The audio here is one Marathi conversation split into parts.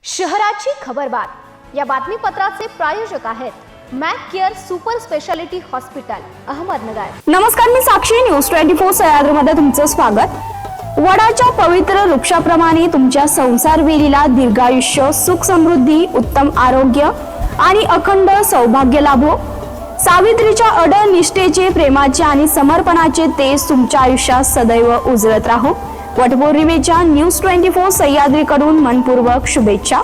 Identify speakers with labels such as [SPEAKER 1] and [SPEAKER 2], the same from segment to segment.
[SPEAKER 1] शहराची खबरबात या बातमीपत्राचे प्रायोजक आहेत Mac care super speciality hospital Ahmednagar.
[SPEAKER 2] नमस्कार, मी साक्षी, न्यूज 24 सह्याद्रीमध्ये तुमचं स्वागत। वडाच्या पवित्र वृक्षाप्रमाणे तुमच्या संसार वेलीला दीर्घायुष्य, सुख समृद्धी, उत्तम आरोग्य आणि अखंड सौभाग्य लाभो। सावित्रीच्या अडळ निष्ठेचे, प्रेमाचे आणि समर्पणाचे तेज तुमच्या आयुष्यात सदैव उजळत राहो। वटपौर्णिमेच्या न्यूज 24 सह्याद्रीकडून मनपूर्वक शुभेच्छा।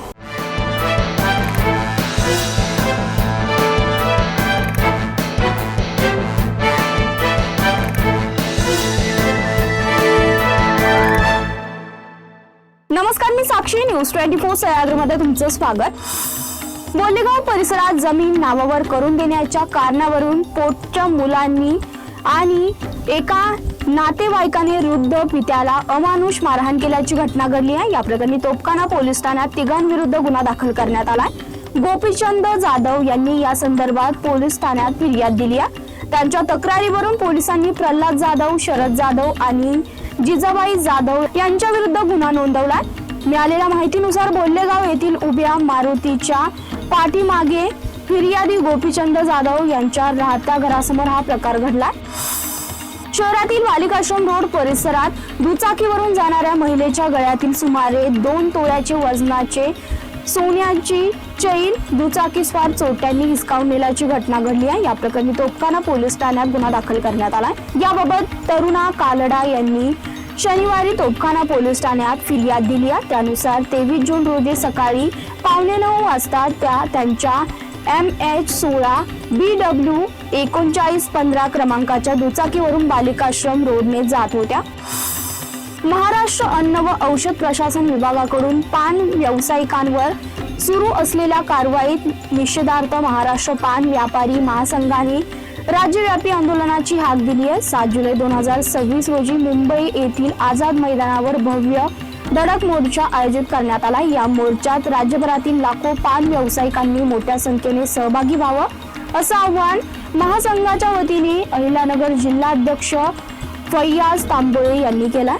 [SPEAKER 2] नमस्कार, मी साक्षी, न्यूज 24 सह्याद्रीमध्ये तुमचं स्वागत। बोलेगाव परिसरात जमीन नावावर करून देण्याच्या कारणावरून पोटच्या मुलांनी आणि एका नातेवाईकाने वृद्ध पित्याला अमानुष मारहाण केल्याची घटना घडली आहे। या प्रकरणी तोपखाना पोलीस ठाण्यात तिघांविरुद्ध गुन्हा दाखल करण्यात आलाय। गोपीचंद जाधव यांनी या संदर्भात पोलीस ठाण्यात फिर्याद दिली आहे। त्यांच्या तक्रारीवरून पोलिसांनी प्रल्हाद जाधव, शरद जाधव आणि जिजाबाई जाधव यांच्या विरुद्ध गुन्हा नोंदवलाय। मिळालेल्या माहितीनुसार बोलेगाव येथील उभ्या मारुतीच्या पाठीमागे फिर्यादी गोपीचंद जाधव यांच्या राहत्या घरासमोर हा प्रकार घडलाय। शहरातील बालिकाश्रम रोड परिसरात दुचाकीवरून जाणाऱ्या महिलेच्या गळ्यातील सुमारे 2 तोळ्याचे वजनाचे सोन्याची चैन दुचाकीस्वार चोरट्यांनी हिसकावून नेल्याची घटना घडली आहे। या प्रकरणी तोपखाना पोलीस ठाण्यात गुन्हा दाखल करण्यात आलाय। याबाबत तरुणा कालडा यांनी शनिवारी तोपखाना पोलीस ठाण्यात फिर्याद दिली आहे। त्यानुसार 23 जून रोजी सकाळी 8:45 वाजता त्यांच्या MH16 BW 3915 क्रमांकाच्या दुचाकीवरून बालिकाश्रम रोडने जात होत्या। महाराष्ट्र अन्न व औषध प्रशासन विभागाकडून पान व्यावसायिकांवर सुरू असलेल्या कारवाईत निषेधार्थ महाराष्ट्र पान व्यापारी महासंघाने राज्यव्यापी आंदोलनाची हाक दिली आहे। 7 जुलै 2026 रोजी मुंबई येथील आझाद मैदानावर भव्य धडक मोर्चा आयोजित करण्यात आला। या मोर्चात राज्यभरातील लाखो पान व्यावसायिकांनी मोठ्या संख्येने सहभागी व्हावं असं आवाहन महासंघाच्या वतीने अहिल्यानगर जिल्हाध्यक्ष फैयाज तांबोळे यांनी केलं।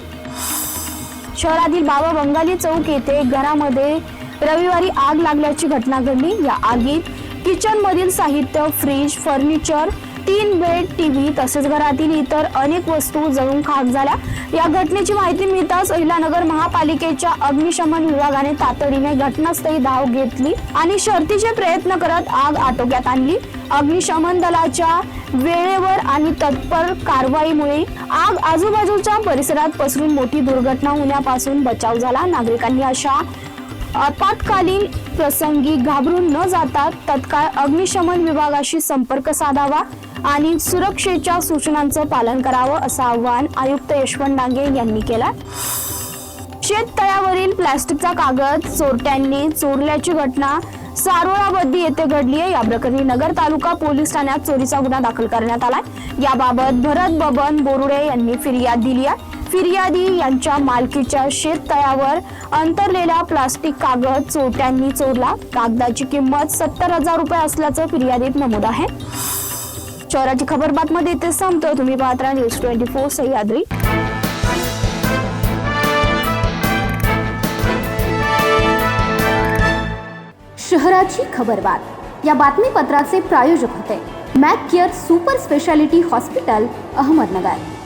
[SPEAKER 2] शहरातील बाबा बंगाली चौक येथे घरामध्ये रविवारी आग लागल्याची घटना घडली। या आगीत किचन मधील साहित्य, फ्रीज, फर्निचर, 3 बेड, टीव्ही तसेच घरातील इतर अनेक वस्तू जळून खाक झाल्या। या घटनेची माहिती मिळताच अहिल्यानगर महापालिकेच्या अग्निशमन विभागाने तातडीने घटनास्थळी धाव घेतली आणि शर्थीचे प्रयत्न करत आग आटोक्यात आणली। अग्निशमन दलाच्या वेळेवर आणि तत्पर कारवाईमुळे आग आजूबाजूच्या परिसरात पसरून मोठी दुर्घटना होण्यापासून बचाव झाला। नागरिकांनी अशा आपत्कालीन प्रसंगी घाबरून न जाता तत्काळ अग्निशमन विभागाशी संपर्क साधावा आणि सुरक्षेच्या सूचनांचं पालन करावं असं आवाहन आयुक्त यशवंत डांगे यांनी केलं। शेततळ्यावरील प्लास्टिकचा कागद चोरट्यांनी चोरल्याची घटना सारोळाबद्दी येथे घडली आहे। या प्रकरणी नगर तालुका पोलीस ठाण्यात चोरीचा गुन्हा दाखल करण्यात आलाय। याबाबत भरत बबन बोरुडे यांनी फिर्याद दिली आहे। फिर्यादी यांच्या मालकीच्या शेततळ्यावर अंतरलेला प्लास्टिक कागद चोरट्यांनी चोरला। कागदाची किंमत 70,000 रुपये असल्याचं फिर्यादीत नमूद आहे। शहराची खबरबात मध्ये इथे संपतो। तुम्ही पाहत राहा न्यूज 24 सह्याद्री।
[SPEAKER 1] शहराची खबरबात या बातमीपत्राचे प्रायोजक होते Mac care super speciality hospital Ahmednagar.